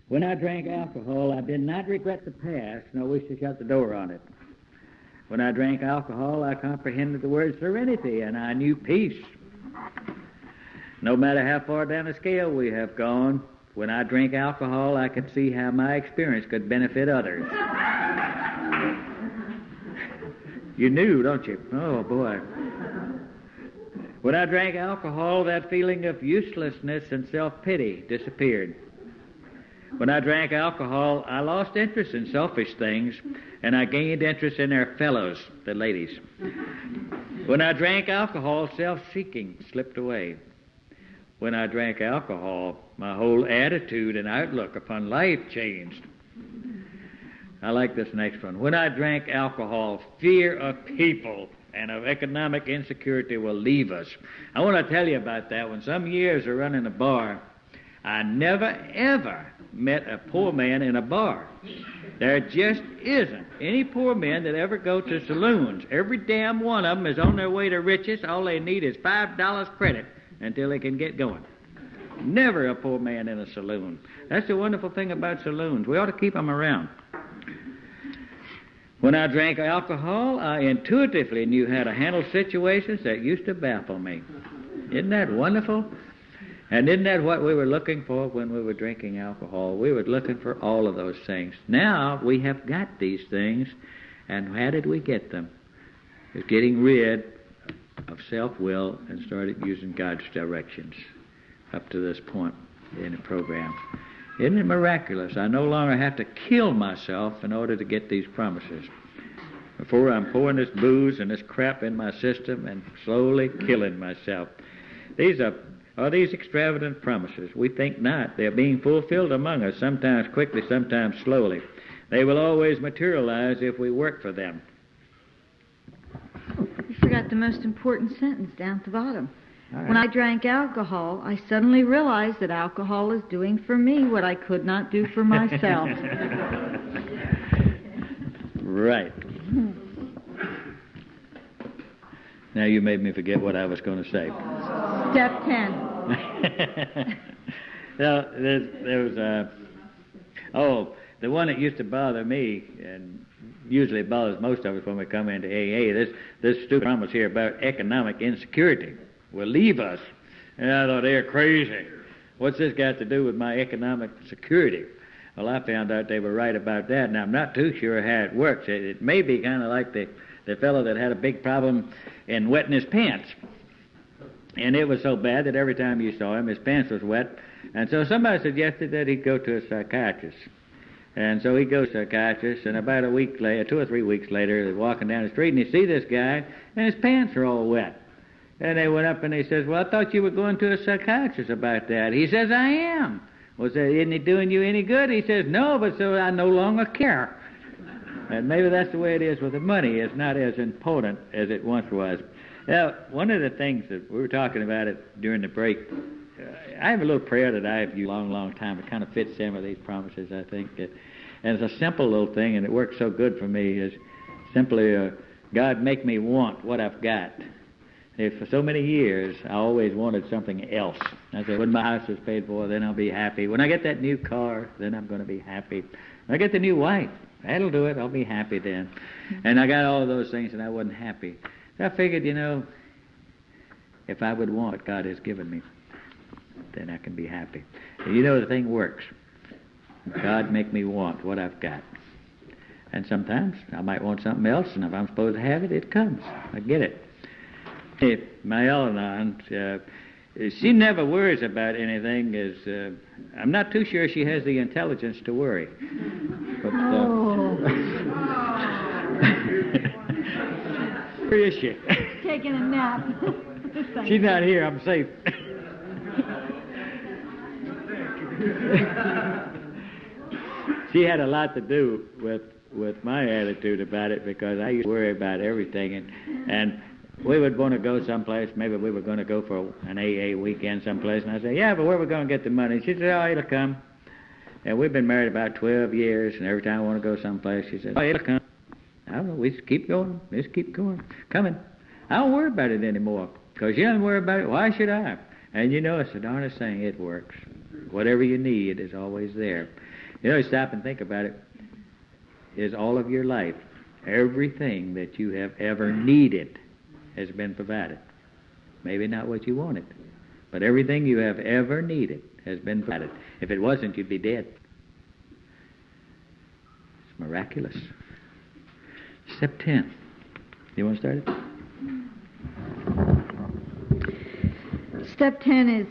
When I drank alcohol, I did not regret the past, nor wish to shut the door on it. When I drank alcohol, I comprehended the word serenity, and I knew peace. No matter how far down the scale we have gone, when I drank alcohol, I could see how my experience could benefit others. You knew, don't you? Oh, boy. When I drank alcohol, that feeling of uselessness and self-pity disappeared. When I drank alcohol, I lost interest in selfish things, and I gained interest in their fellows, the ladies. When I drank alcohol, self-seeking slipped away. When I drank alcohol, my whole attitude and outlook upon life changed. I like this next one. When I drank alcohol, fear of people and of economic insecurity will leave us. I want to tell you about that. When some years of running a bar, I never, ever met a poor man in a bar. There just isn't any poor men that ever go to saloons. Every damn one of them is on their way to riches. All they need is $5 credit until they can get going. Never a poor man in a saloon. That's the wonderful thing about saloons. We ought to keep them around. When I drank alcohol, I intuitively knew how to handle situations that used to baffle me. Isn't that wonderful? And isn't that what we were looking for when we were drinking alcohol? We were looking for all of those things. Now we have got these things, and how did we get them? It's getting rid of self-will and started using God's directions up to this point in the program. Isn't it miraculous? I no longer have to kill myself in order to get these promises. Before I'm pouring this booze and this crap in my system and slowly killing myself. These are these extravagant promises. We think not. They're being fulfilled among us, sometimes quickly, sometimes slowly. They will always materialize if we work for them. You forgot the most important sentence down at the bottom. Right. When I drank alcohol, I suddenly realized that alcohol is doing for me what I could not do for myself. Right. Now you made me forget what I was going to say. Step 10. Now, there was the one that used to bother me, and usually bothers most of us when we come into AA, this stupid promise here about economic insecurity will leave us. And I thought, they're crazy. What's this got to do with my economic security? Well, I found out they were right about that, and I'm not too sure how it works. It may be kind of like the fellow that had a big problem in wetting his pants. And it was so bad that every time you saw him, his pants was wet. And so somebody suggested that he'd go to a psychiatrist. And so he goes to a psychiatrist, and about a week later, 2 or 3 weeks later, they're walking down the street, and he sees this guy, and his pants are all wet. And they went up, and he says, well, I thought you were going to a psychiatrist about that. He says, I am. Well, isn't he doing you any good? He says, no, but so I no longer care. And maybe that's the way it is with the money. It's not as important as it once was. Now, one of the things that we were talking about it during the break, I have a little prayer that I have used a long, long time. It kind of fits some of these promises, I think. And it's a simple little thing, and it works so good for me, is simply, God, make me want what I've got. For so many years, I always wanted something else. I said, when my house is paid for, then I'll be happy. When I get that new car, then I'm going to be happy. When I get the new wife, that'll do it. I'll be happy then. And I got all of those things, and I wasn't happy. So I figured, if I would want what God has given me, then I can be happy. And the thing works. God, make me want what I've got. And sometimes I might want something else, and if I'm supposed to have it, it comes. I get it. My Al-Anon, she never worries about anything. I'm not too sure she has the intelligence to worry. But, where is she? Taking a nap. She's not here. I'm safe. She had a lot to do with my attitude about it, because I used to worry about everything, and we would want to go someplace. Maybe we were going to go for an AA weekend someplace, and I said, yeah, but where are we going to get the money? She said, oh, it'll come. And we've been married about 12 years, and every time I want to go someplace, she said, oh, it'll come. I don't know, we just keep going. Coming. I don't worry about it anymore, because you don't worry about it. Why should I? And you know, it's the darnest thing, it works. Whatever you need is always there. You know, stop and think about it. Is all of your life, everything that you have ever needed has been provided. Maybe not what you wanted, but everything you have ever needed has been provided. If it wasn't, you'd be dead. It's miraculous. Step 10. You want to start it? Step 10 is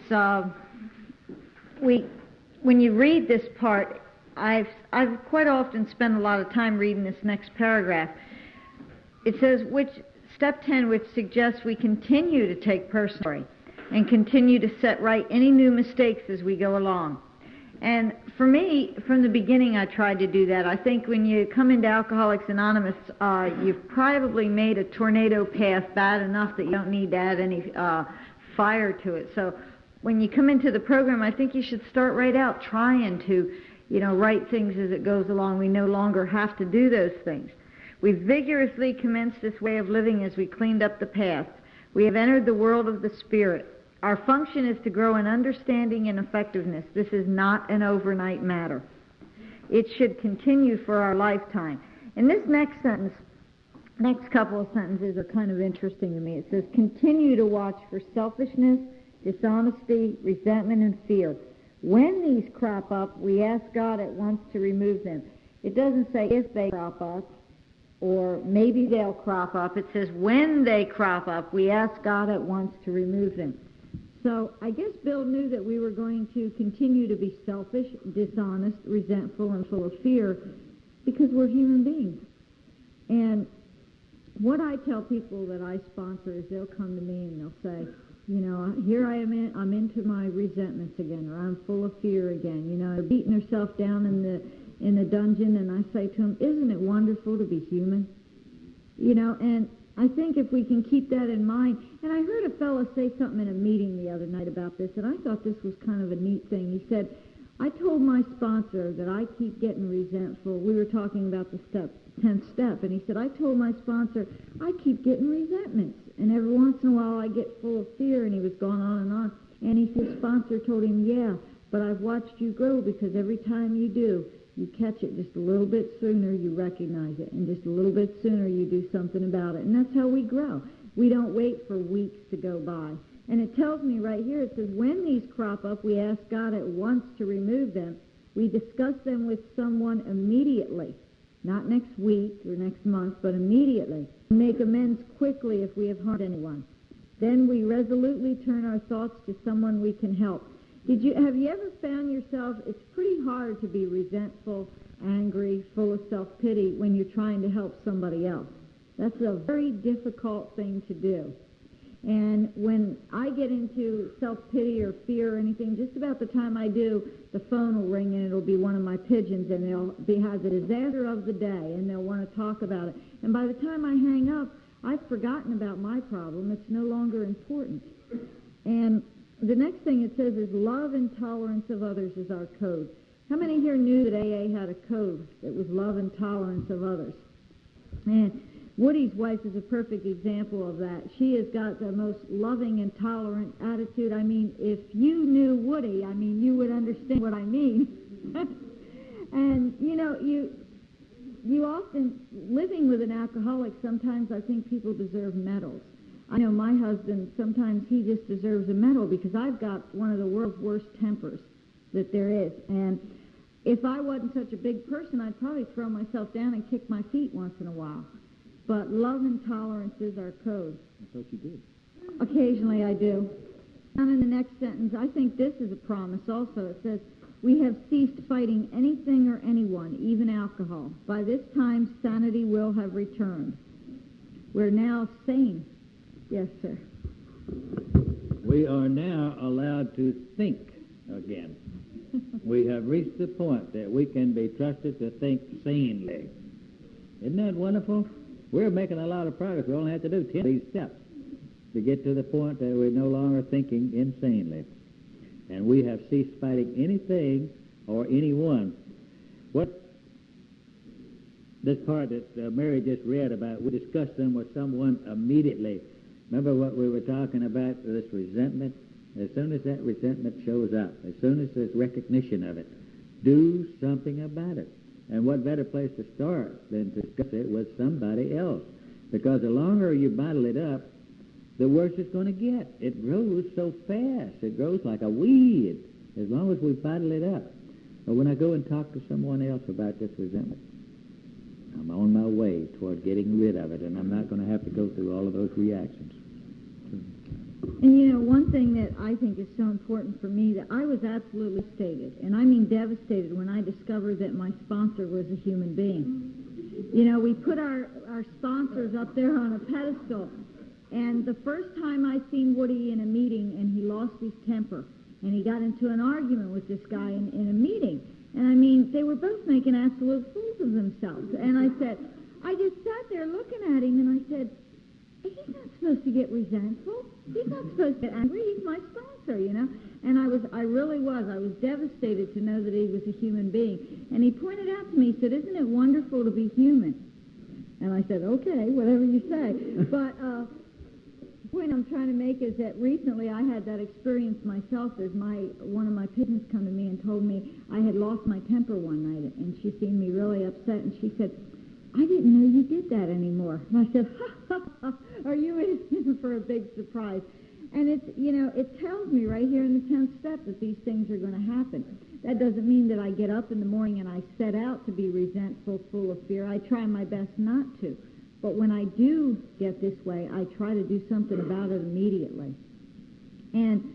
when you read this part, I've quite often spent a lot of time reading this next paragraph. It says, Step 10, which suggests we continue to take personally and continue to set right any new mistakes as we go along. And for me, from the beginning, I tried to do that. I think when you come into Alcoholics Anonymous, you've probably made a tornado path bad enough that you don't need to add any fire to it. So when you come into the program, I think you should start right out trying to, write things as it goes along. We no longer have to do those things. We vigorously commenced this way of living as we cleaned up the past. We have entered the world of the Spirit. Our function is to grow in understanding and effectiveness. This is not an overnight matter. It should continue for our lifetime. And this next couple of sentences are kind of interesting to me. It says, continue to watch for selfishness, dishonesty, resentment, and fear. When these crop up, we ask God at once to remove them. It doesn't say if they crop up, or maybe they'll crop up. It says when they crop up, we ask God at once to remove them. So I guess Bill knew that we were going to continue to be selfish, dishonest, resentful, and full of fear because we're human beings. And what I tell people that I sponsor is they'll come to me and they'll say, here I am, I'm into my resentments again, or I'm full of fear again. They're beating themselves down in the dungeon, and I say to them, isn't it wonderful to be human? And I think if we can keep that in mind, and I heard a fellow say something in a meeting the other night about this, and I thought this was kind of a neat thing. He said, I told my sponsor that I keep getting resentful. We were talking about the 10th step, and he said, I told my sponsor, I keep getting resentments, and every once in a while I get full of fear, and he was going on and on. And his sponsor told him, yeah, but I've watched you grow because every time you do, you catch it just a little bit sooner, you recognize it, and just a little bit sooner you do something about it. And that's how we grow. We don't wait for weeks to go by. And it tells me right here, it says, when these crop up, we ask God at once to remove them. We discuss them with someone immediately, not next week or next month, but immediately. Make amends quickly if we have harmed anyone. Then we resolutely turn our thoughts to someone we can help. Have you ever found yourself, it's pretty hard to be resentful, angry, full of self-pity when you're trying to help somebody else. That's a very difficult thing to do. And when I get into self-pity or fear or anything, just about the time I do, the phone will ring and it'll be one of my pigeons and they'll have the disaster of the day and they'll want to talk about it. And by the time I hang up, I've forgotten about my problem. It's no longer important. And the next thing it says is love and tolerance of others is our code. How many here knew that AA had a code that was love and tolerance of others? And Woody's wife is a perfect example of that. She has got the most loving and tolerant attitude. I mean, if you knew Woody, you would understand what I mean. And, you often, living with an alcoholic, sometimes I think people deserve medals. I know my husband, sometimes he just deserves a medal because I've got one of the world's worst tempers that there is. And if I wasn't such a big person, I'd probably throw myself down and kick my feet once in a while. But love and tolerance is our code. I thought you did. Occasionally I do. And in the next sentence, I think this is a promise also. It says, we have ceased fighting anything or anyone, even alcohol. By this time, sanity will have returned. We're now sane. Yes, sir. We are now allowed to think again. We have reached the point that we can be trusted to think sanely. Isn't that wonderful? We're making a lot of progress. We only have to do 10 of these steps to get to the point that we're no longer thinking insanely. And we have ceased fighting anything or anyone. What this part that Mary just read about, we discuss them with someone immediately. Remember what we were talking about, this resentment? as soon as that resentment shows up, as soon as there's recognition of it, do something about it. And what better place to start than to discuss it with somebody else? Because the longer you bottle it up, the worse it's going to get. It grows so fast. It grows like a weed as long as we bottle it up. But when I go and talk to someone else about this resentment, I'm on my way toward getting rid of it, and I'm not going to have to go through all of those reactions. And you know, one thing that I think is so important for me, that I was absolutely devastated, and I mean devastated, when I discovered that my sponsor was a human being. You know, we put our sponsors up there on a pedestal, and the first time I seen Woody in a meeting and he lost his temper, and he got into an argument with this guy in a meeting, and I mean, they were both making absolute fools of themselves, and I just sat there looking at him, and I said, he's not supposed to get resentful. He's not supposed to get angry. He's my sponsor, you know. And I was devastated to know that he was a human being. And he pointed out to me, he said, isn't it wonderful to be human? And I said, okay, whatever you say. But the point I'm trying to make is that recently I had that experience myself as one of my patients come to me and told me I had lost my temper one night. And she seemed me really upset. And she said, I didn't know you did that anymore. And I said, are you in for a big surprise? And it's, you know, it tells me right here in the 10th step that these things are going to happen. That doesn't mean that I get up in the morning and I set out to be resentful, full of fear. I try my best not to. But when I do get this way, I try to do something about it immediately. And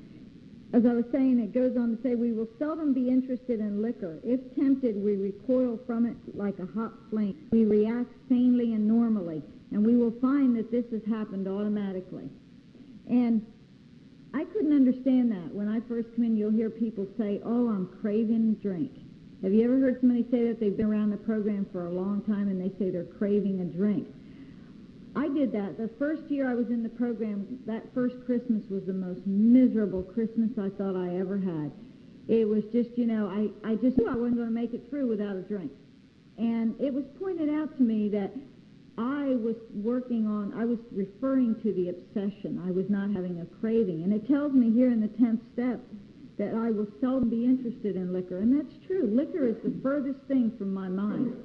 as I was saying, it goes on to say, we will seldom be interested in liquor. If tempted, we recoil from it like a hot flame. We react sanely and normally, and we will find that this has happened automatically. And I couldn't understand that. When I first come in, you'll hear people say, oh, I'm craving a drink. Have you ever heard somebody say that they've been around the program for a long time and they say they're craving a drink? I did that. The first year I was in the program, that first Christmas was the most miserable Christmas I thought I ever had. It was just, you know, I just knew I wasn't going to make it through without a drink. And it was pointed out to me that I was referring to the obsession. I was not having a craving. And it tells me here in the 10th step that I will seldom be interested in liquor. And that's true. Liquor is the furthest thing from my mind.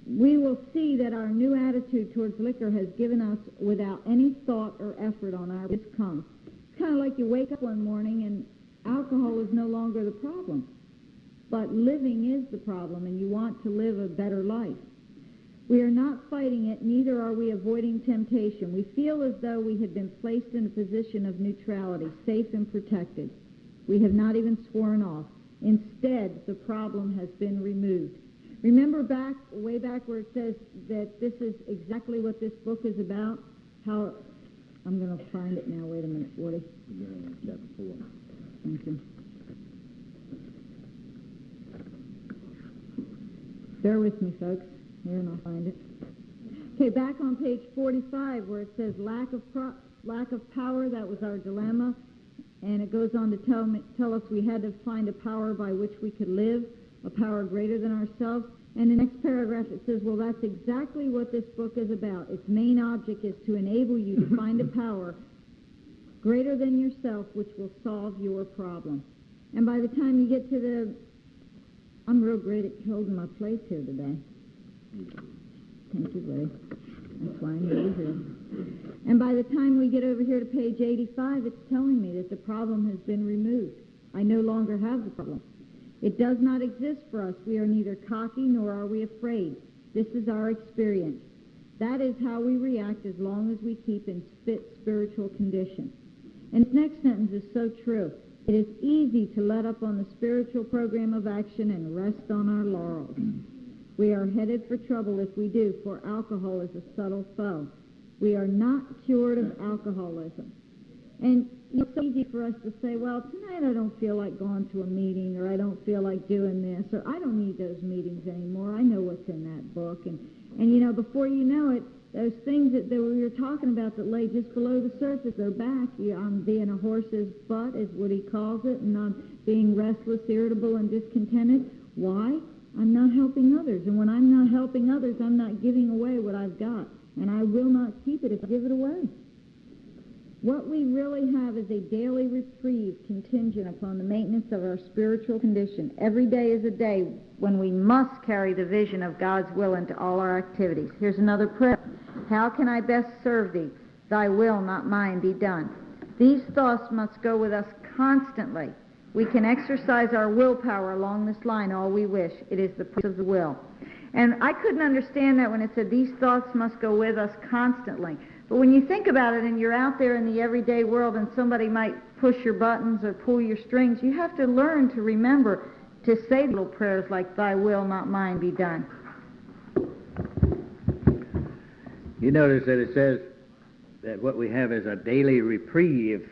We will see that our new attitude towards liquor has given us, without any thought or effort on our come. It's kind of like you wake up one morning and alcohol is no longer the problem. But living is the problem, and you want to live a better life. We are not fighting it, neither are we avoiding temptation. We feel as though we had been placed in a position of neutrality, safe and protected. We have not even sworn off. Instead, the problem has been removed. Remember way back where it says that this is exactly what this book is about? How, I'm going to find it now. Wait a minute, Woody. Chapter 4. Thank you. Bear with me, folks. Here, and I'll find it. Okay, back on page 45 where it says lack of power, that was our dilemma. And it goes on to tell us we had to find a power by which we could live, a power greater than ourselves. And the next paragraph it says, well, that's exactly what this book is about. Its main object is to enable you to find a power greater than yourself which will solve your problem. And by the time you get to I'm real great at holding my place here today. Thank you, buddy. That's why I'm over here. And by the time we get over here to page 85, it's telling me that the problem has been removed. I no longer have the problem. It does not exist for us. We are neither cocky nor are we afraid. This is our experience. That is how we react as long as we keep in fit spiritual condition. And this next sentence is so true. It is easy to let up on the spiritual program of action and rest on our laurels. We are headed for trouble if we do, for alcohol is a subtle foe. We are not cured of alcoholism. And it's so easy for us to say, well, tonight I don't feel like going to a meeting, or I don't feel like doing this, or I don't need those meetings anymore. I know what's in that book. And you know, before you know it, those things that we were talking about that lay just below the surface, they're back. I'm being a horse's butt, is what he calls it, and I'm being restless, irritable, and discontented. Why? I'm not helping others. And when I'm not helping others, I'm not giving away what I've got. And I will not keep it if I give it away. What we really have is a daily reprieve contingent upon the maintenance of our spiritual condition. Every day is a day when we must carry the vision of God's will into all our activities. Here's another prayer. How can I best serve Thee? Thy will, not mine, be done. These thoughts must go with us constantly. We can exercise our willpower along this line all we wish. It is the place of the will. And I couldn't understand that when it said these thoughts must go with us constantly. But when you think about it and you're out there in the everyday world and somebody might push your buttons or pull your strings, you have to learn to remember to say little prayers like, Thy will, not mine, be done. You notice that it says that what we have is a daily reprieve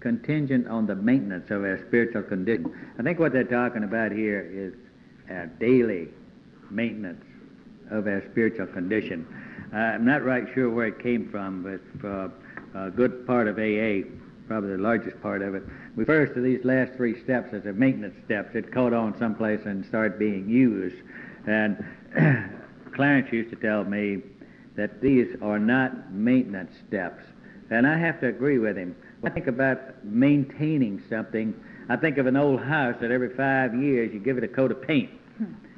contingent on the maintenance of our spiritual condition. I think what they're talking about here is our daily maintenance of our spiritual condition. I'm not right sure where it came from, but for a good part of AA, probably the largest part of it, refers to these last three steps as the maintenance steps. It caught on someplace and started being used. And Clarence used to tell me that these are not maintenance steps. And I have to agree with him. When I think about maintaining something, I think of an old house that every 5 years you give it a coat of paint.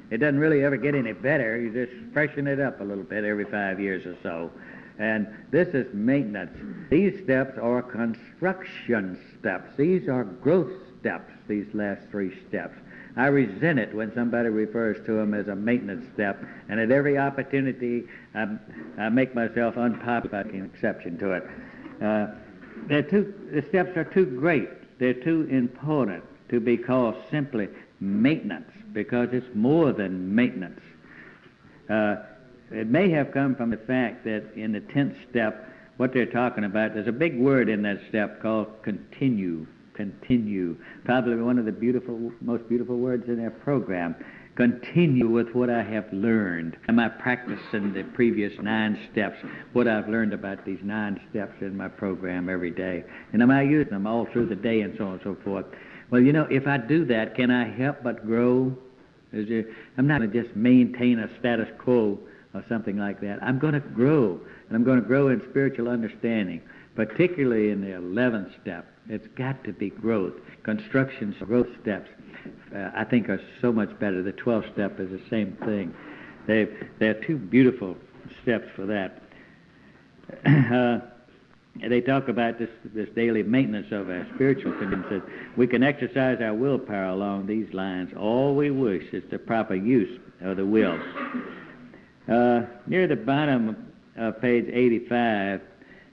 It doesn't really ever get any better. You just freshen it up a little bit every 5 years or so. And this is maintenance. These steps are construction steps. These are growth steps, these last three steps. I resent it when somebody refers to them as a maintenance step, and at every opportunity I make myself unpopular by an exception to it. The steps are too great. They're too important to be called simply maintenance, because it's more than maintenance. It may have come from the fact that in the 10th step, what they're talking about, there's a big word in that step called continue. Continue. Probably one of the most beautiful words in their program. Continue with what I have learned. Am I practicing the previous 9 steps, what I've learned about these 9 steps in my program every day? And am I using them all through the day and so on and so forth? Well, you know, if I do that, can I help but grow? I'm not going to just maintain a status quo or something like that. I'm going to grow, and I'm going to grow in spiritual understanding, particularly in the 11th step. It's got to be growth. Construction's growth steps, I think, are so much better. The 12th step is the same thing. They're two beautiful steps for that. They talk about this daily maintenance of our spiritual condition. We can exercise our willpower along these lines. All we wish is the proper use of the will. Near the bottom of page 85,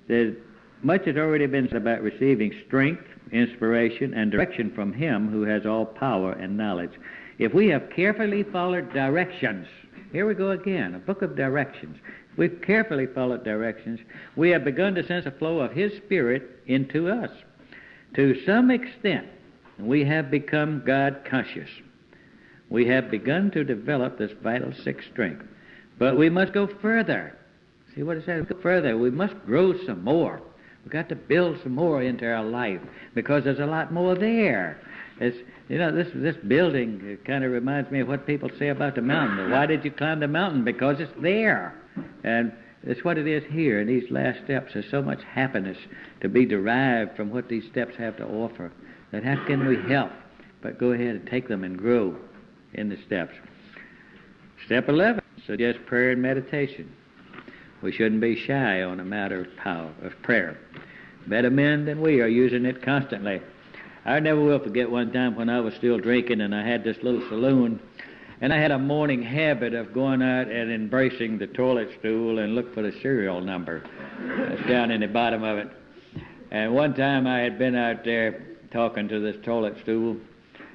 there's much has already been said about receiving strength, inspiration, and direction from Him who has all power and knowledge. If we have carefully followed directions, here we go again, a book of directions. If we've carefully followed directions, we have begun to sense a flow of His Spirit into us. To some extent, we have become God-conscious. We have begun to develop this vital sixth strength. But we must go further. See what it says? Go further. We must grow some more. We've got to build some more into our life, because there's a lot more there. It's, you know, this building kind of reminds me of what people say about the mountain. Why did you climb the mountain? Because it's there. And it's what it is here in these last steps. There's so much happiness to be derived from what these steps have to offer, that how can we help but go ahead and take them and grow in the steps. Step 11 suggests prayer and meditation. We shouldn't be shy on a matter of power, of prayer. Better men than we are using it constantly. I never will forget one time when I was still drinking and I had this little saloon, and I had a morning habit of going out and embracing the toilet stool and look for the serial number that's down in the bottom of it. And one time I had been out there talking to this toilet stool,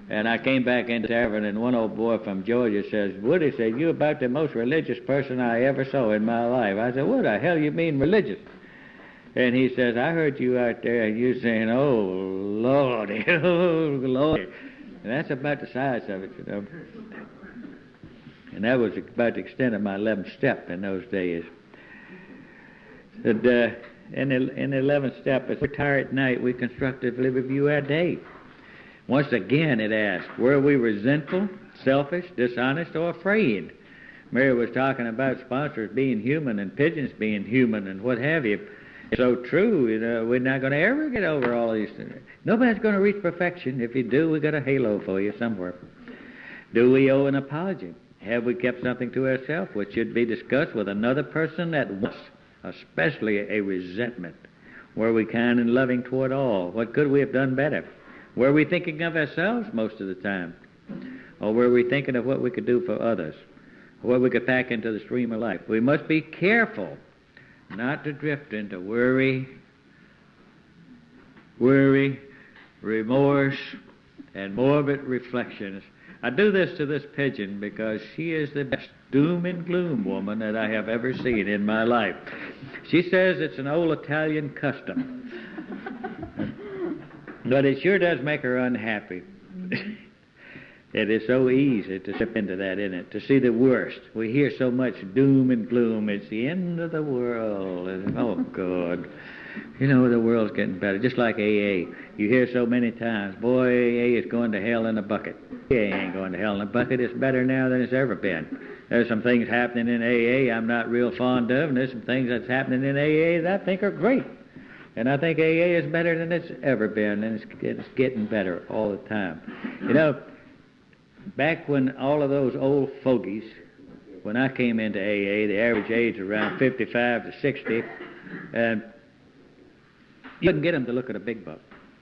and I came back into the tavern, and one old boy from Georgia says, Woody, said, you're about the most religious person I ever saw in my life. I said, what the hell you mean religious? And he says, I heard you out there, and you saying, oh, Lordy, oh, Lordy. And that's about the size of it, you know. And that was about the extent of my 11th step in those days. And, in the 11th step, as we retire at night, we constructively review our day. Once again, it asks, were we resentful, selfish, dishonest, or afraid? Mary was talking about sponsors being human and pigeons being human and what have you. It's so true. We're not going to ever get over all these things. Nobody's going to reach perfection. If you do, we got a halo for you somewhere. Do we owe an apology? Have we kept something to ourselves which should be discussed with another person at once, especially a resentment? Were we kind and loving toward all? What could we have done better? Were we thinking of ourselves most of the time? Or were we thinking of what we could do for others? What we could pack into the stream of life? We must be careful not to drift into worry, remorse, and morbid reflections. I do this to this pigeon because she is the best doom and gloom woman that I have ever seen in my life. She says it's an old Italian custom. But it sure does make her unhappy. It is so easy to slip into that, isn't it? To see the worst. We hear so much doom and gloom. It's the end of the world. And, oh, God. You know, the world's getting better. Just like AA. You hear so many times, boy, AA is going to hell in a bucket. AA ain't going to hell in a bucket. It's better now than it's ever been. There's some things happening in AA I'm not real fond of, and there's some things that's happening in AA that I think are great. And I think AA is better than it's ever been, and it's getting better all the time. You know, back when all of those old fogies, when I came into AA, the average age around 55 to 60, and you couldn't get them to look at a big book.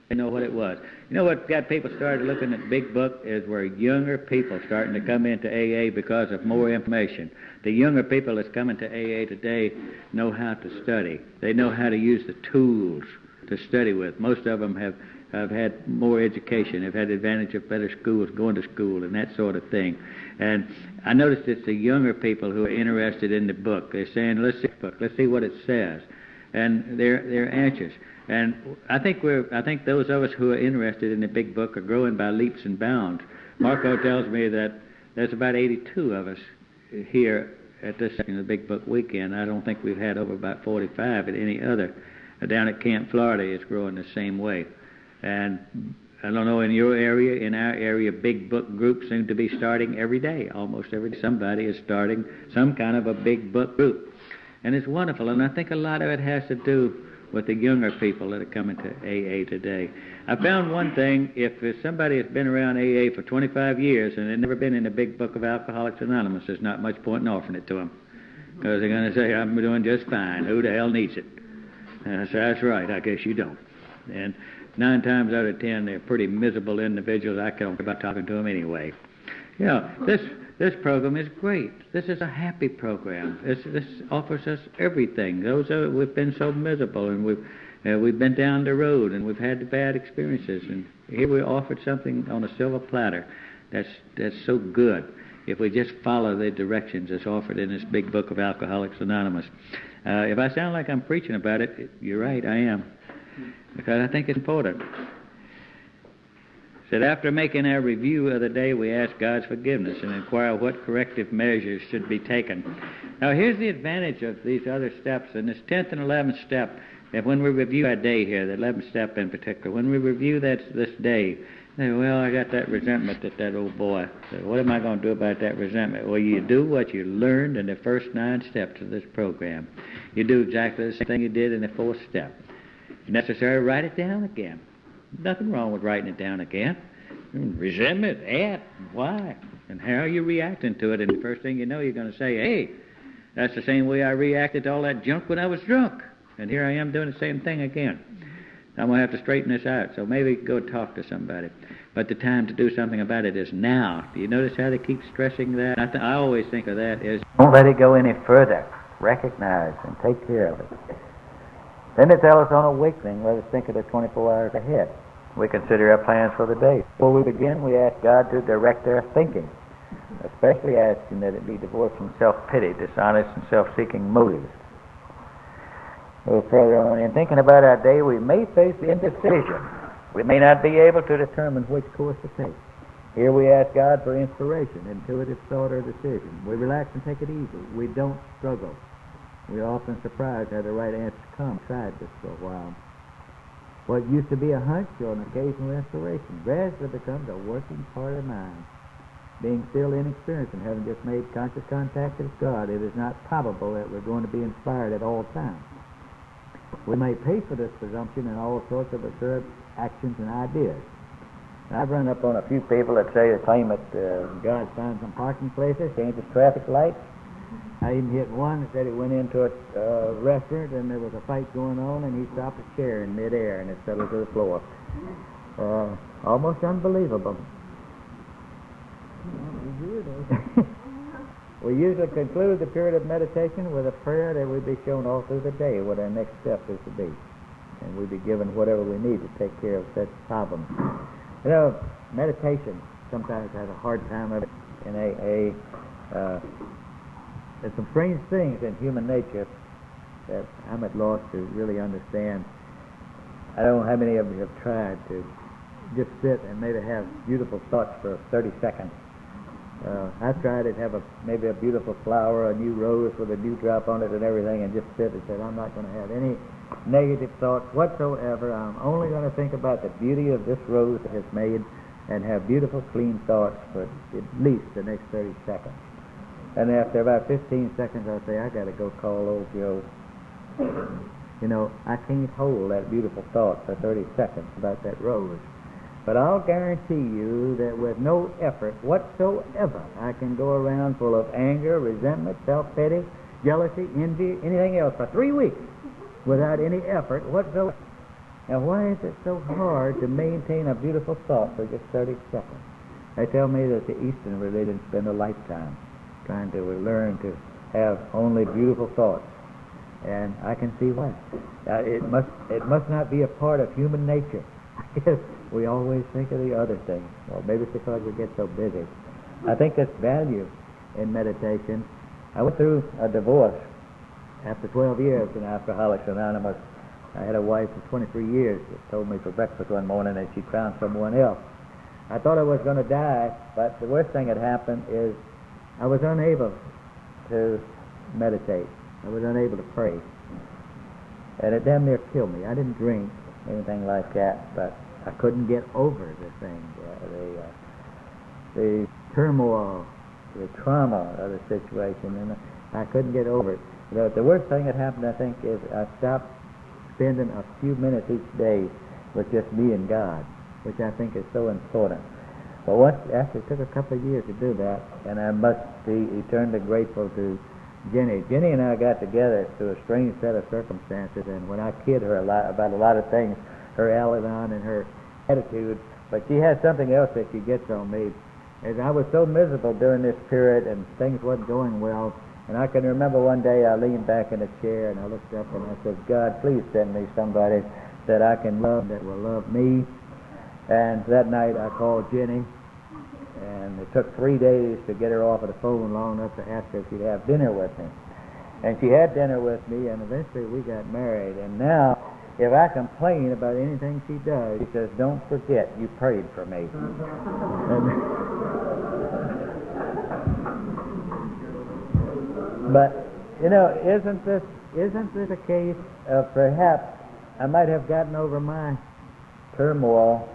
They know what it was. You know what got people started looking at big book is where younger people starting to come into AA because of more information. The younger people that's coming to AA today know how to study. They know how to use the tools to study with. Most of them have had more education, have had the advantage of better schools, going to school and that sort of thing. And I noticed it's the younger people who are interested in the book. They're saying, let's see the book, let's see what it says. And they're anxious. And I think those of us who are interested in the big book are growing by leaps and bounds. Marco tells me that there's about 82 of us here at this section of the Big Book Weekend. I don't think we've had over about 45 at any other. Down at Camp Florida, it's growing the same way. And I don't know, in your area, in our area, big book groups seem to be starting every day. Almost every day somebody is starting some kind of a big book group. And it's wonderful, and I think a lot of it has to do with the younger people that are coming to AA today. I found one thing: if somebody has been around AA for 25 years and they've never been in the big book of Alcoholics Anonymous, there's not much point in offering it to them, because they're going to say, I'm doing just fine. Who the hell needs it? And I say, that's right, I guess you don't. And 9 times out of 10, they're pretty miserable individuals. I don't care about talking to them anyway. You know, this program is great. This is a happy program. This offers us everything. We've been so miserable, and we've been down the road, and we've had bad experiences, and here we're offered something on a silver platter that's so good if we just follow the directions that's offered in this big book of Alcoholics Anonymous. If I sound like I'm preaching about it, you're right, I am, because I think it's important. Said, after making our review of the day, we ask God's forgiveness and inquire what corrective measures should be taken. Now, here's the advantage of these other steps, and this 10th and 11th step, that when we review our day here, the 11th step in particular, when we review this day, say, well, I got that resentment at that old boy. So what am I going to do about that resentment? Well, you do what you learned in the first 9 steps of this program. You do exactly the same thing you did in the 4th step. If necessary, write it down again. Nothing wrong with writing it down again. Resentment, why, and how are you reacting to it? And the first thing you know, you're going to say, hey, that's the same way I reacted to all that junk when I was drunk. And here I am doing the same thing again. I'm going to have to straighten this out, so maybe go talk to somebody. But the time to do something about it is now. Do you notice how they keep stressing that? I always think of that as, don't let it go any further. Recognize and take care of it. Then they tell us on awakening, let us think of the 24 hours ahead. We consider our plans for the day. Before we begin, we ask God to direct our thinking, especially asking that it be divorced from self-pity, dishonest and self-seeking motives. A little further on, in thinking about our day, we may face the indecision. We may not be able to determine which course to take. Here we ask God for inspiration, intuitive thought or decision. We relax and take it easy. We don't struggle. We are often surprised how the right answers come. Tried this for a while. What used to be a hunch or an occasional inspiration gradually becomes a working part of mind. Being still inexperienced and having just made conscious contact with God, it is not probable that we're going to be inspired at all times. We may pay for this presumption in all sorts of absurd actions and ideas. I've run up on a few people that say they claim that God found some parking places, changes traffic lights. I even hit one that said he went into a restaurant and there was a fight going on and he stopped a chair in midair and it settled to the floor. Almost unbelievable. We usually conclude the period of meditation with a prayer that we be shown all through the day what our next step is to be. And we be given whatever we need to take care of such problems. You know, meditation sometimes has a hard time of it in AA. There's some strange things in human nature that I'm at loss to really understand. I don't know how many of you have tried to just sit and maybe have beautiful thoughts for 30 seconds. I've tried to have maybe a beautiful flower, a new rose with a dewdrop on it and everything, and just sit and say, I'm not going to have any negative thoughts whatsoever. I'm only going to think about the beauty of this rose that has made and have beautiful, clean thoughts for at least the next 30 seconds. And after about 15 seconds, I'll say, I got to go call old Joe. You know, I can't hold that beautiful thought for 30 seconds about that rose. But I'll guarantee you that with no effort whatsoever, I can go around full of anger, resentment, self-pity, jealousy, envy, anything else for 3 weeks without any effort whatsoever. Now, why is it so hard to maintain a beautiful thought for just 30 seconds? They tell me that the Eastern religions spend a lifetime trying to learn to have only beautiful thoughts. And I can see why. It must not be a part of human nature. We always think of the other things. Well, maybe it's because we get so busy. I think there's value in meditation. I went through a divorce after 12 years in Alcoholics Anonymous. I had a wife for 23 years that told me for breakfast one morning that she'd found someone else. I thought I was going to die, but the worst thing that happened is I was unable to meditate. I was unable to pray. And it damn near killed me. I didn't drink, anything like that, but I couldn't get over the thing, the turmoil, the trauma of the situation, and I couldn't get over it. The worst thing that happened, I think, is I stopped spending a few minutes each day with just me and God, which I think is so important. But actually it took a couple of years to do that, and I must be eternally grateful to Jenny. Jenny and I got together through a strange set of circumstances, and when I kid her a lot about a lot of things, her Al-Anon and her attitude, but she has something else that she gets on me. And I was so miserable during this period, and things wasn't going well, and I can remember one day I leaned back in a chair and I looked up and I said, God, please send me somebody that I can love, that will love me. And that night I called Jenny, and it took 3 days to get her off of the phone long enough to ask her if she'd have dinner with me. And she had dinner with me, and eventually we got married. And now, if I complain about anything she does, she says, don't forget you prayed for me. But, you know, isn't this a case of perhaps I might have gotten over my turmoil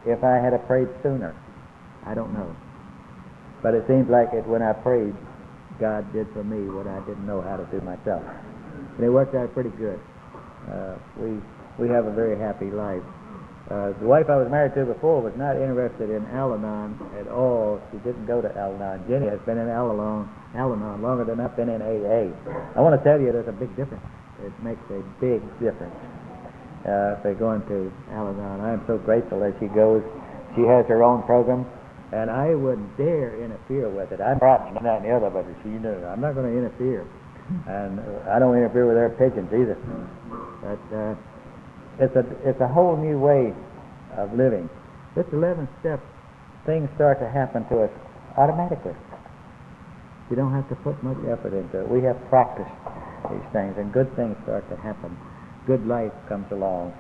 if I had prayed sooner? I don't know. But it seems like it when I prayed, God did for me what I didn't know how to do myself. And it worked out pretty good. We have a very happy life. The wife I was married to before was not interested in Al-Anon at all. She didn't go to Al-Anon. Jenny has been in Al-Anon longer than I've been in AA. I want to tell you there's a big difference. It makes a big difference if they're going to Al-Anon. I am so grateful that she goes. She has her own program, and I wouldn't dare interfere with it. I'm frightened of that and the other, but she knew I'm not going to interfere. And I don't interfere with their pigeons either. But it's a whole new way of living. This 11th step, things start to happen to us automatically. You don't have to put much effort into it. We have practiced these things, and good things start to happen. Good life comes along.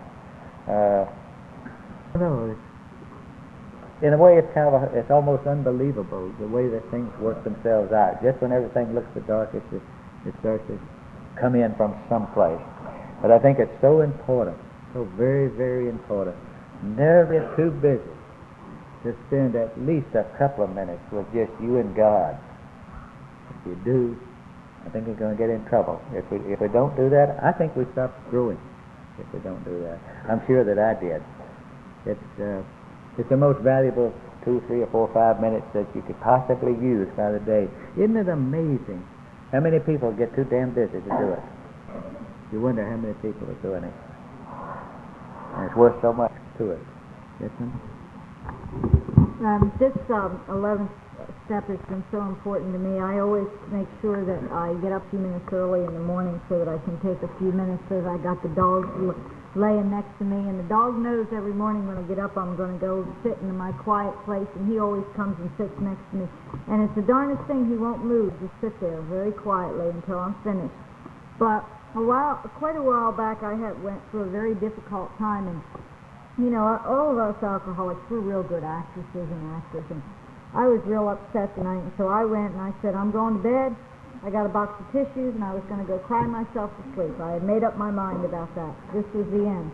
In a way, it's almost unbelievable the way that things work themselves out. Just when everything looks the darkest, it starts to come in from someplace. But I think it's so important, so very, very important. Never get too busy to spend at least a couple of minutes with just you and God. If you do, I think we're going to get in trouble. If we don't do that, I think we stop growing. if we don't do that. I'm sure that I did. It's the most valuable 2, 3, or 4, 5 minutes that you could possibly use by the day. Isn't it amazing how many people get too damn busy to do it? You wonder how many people are doing it. And it's worth so much to it. Yes, ma'am? This 11th step has been so important to me. I always make sure that I get up a few minutes early in the morning so that I can take a few minutes, so that I got the dog laying next to me, and the dog knows every morning when I get up I'm going to go sit in my quiet place, and he always comes and sits next to me. And it's the darnest thing, he won't move, just sit there very quietly until I'm finished. But quite a while back, I went through a very difficult time, and you know, all of us alcoholics, we're real good actresses and actors, and I was real upset tonight, and so I went and I said, I'm going to bed. I got a box of tissues, and I was going to go cry myself to sleep. I had made up my mind about that. This was the end.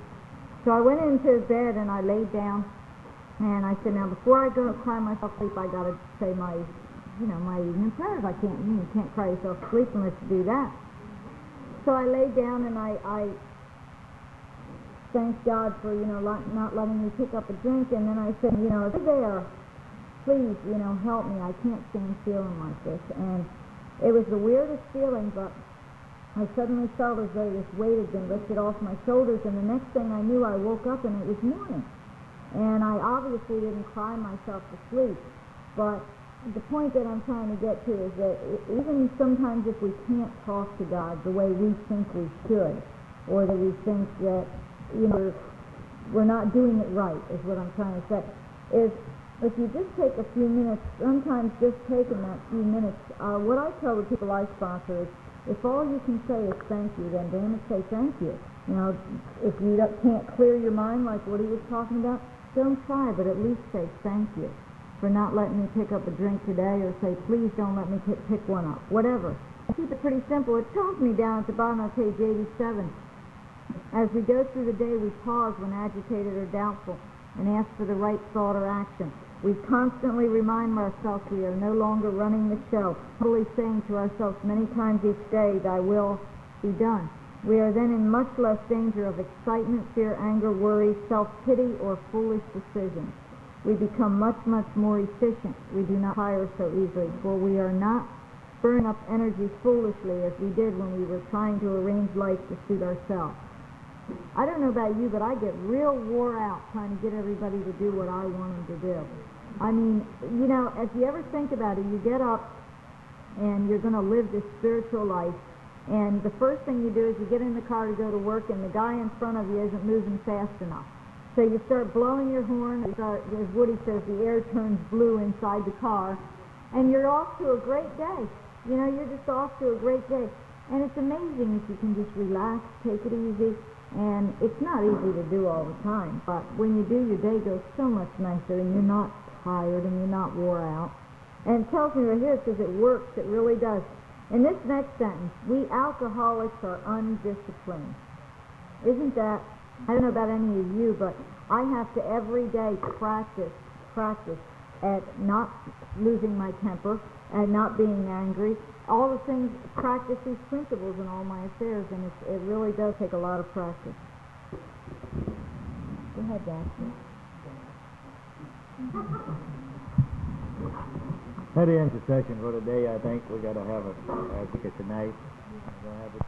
So I went into bed and I laid down, and I said, now before I go cry myself to sleep, I got to say my evening prayers. You can't cry yourself to sleep unless you do that. So I laid down and I thanked God for not letting me pick up a drink, and then I said, if you're there, please help me. I can't stand feeling like this. And it was the weirdest feeling, but I suddenly felt as though this weight had been lifted off my shoulders, and the next thing I knew, I woke up and it was morning. And I obviously didn't cry myself to sleep, but the point that I'm trying to get to is that even sometimes if we can't talk to God the way we think we should, or that we think that we're not doing it right, is what I'm trying to say, is if you just take a few minutes, sometimes just taking that few minutes, what I tell the people I sponsor is, if all you can say is thank you, then damn it, say thank you. If you can't clear your mind like what he was talking about, don't try, but at least say thank you for not letting me pick up a drink today, or say please don't let me pick one up, whatever. Keep it pretty simple. It tells me down at the bottom of page 87, as we go through the day, we pause when agitated or doubtful and ask for the right thought or action. We constantly remind ourselves we are no longer running the show, humbly saying to ourselves many times each day, thy will be done. We are then in much less danger of excitement, fear, anger, worry, self-pity, or foolish decisions. We become much, much more efficient. We do not tire so easily, for we are not burning up energy foolishly as we did when we were trying to arrange life to suit ourselves. I don't know about you, but I get real wore out trying to get everybody to do what I want them to do. I mean, if you ever think about it, you get up and you're going to live this spiritual life, and the first thing you do is you get in the car to go to work, and the guy in front of you isn't moving fast enough. So you start blowing your horn, as Woody says, the air turns blue inside the car, and you're off to a great day. You're just off to a great day. And it's amazing if you can just relax, take it easy. And it's not easy to do all the time, but when you do, your day goes so much nicer, and you're not tired, and you're not wore out. And it tells me right here, it says it works, it really does. In this next sentence, we alcoholics are undisciplined. Isn't that, I don't know about any of you, but I have to every day practice at not losing my temper, and not being angry, all the things, practice these principles in all my affairs, and it really does take a lot of practice. Go ahead, Daphne. That ends the session for today. I think we're going to have a tonight. We're going to have a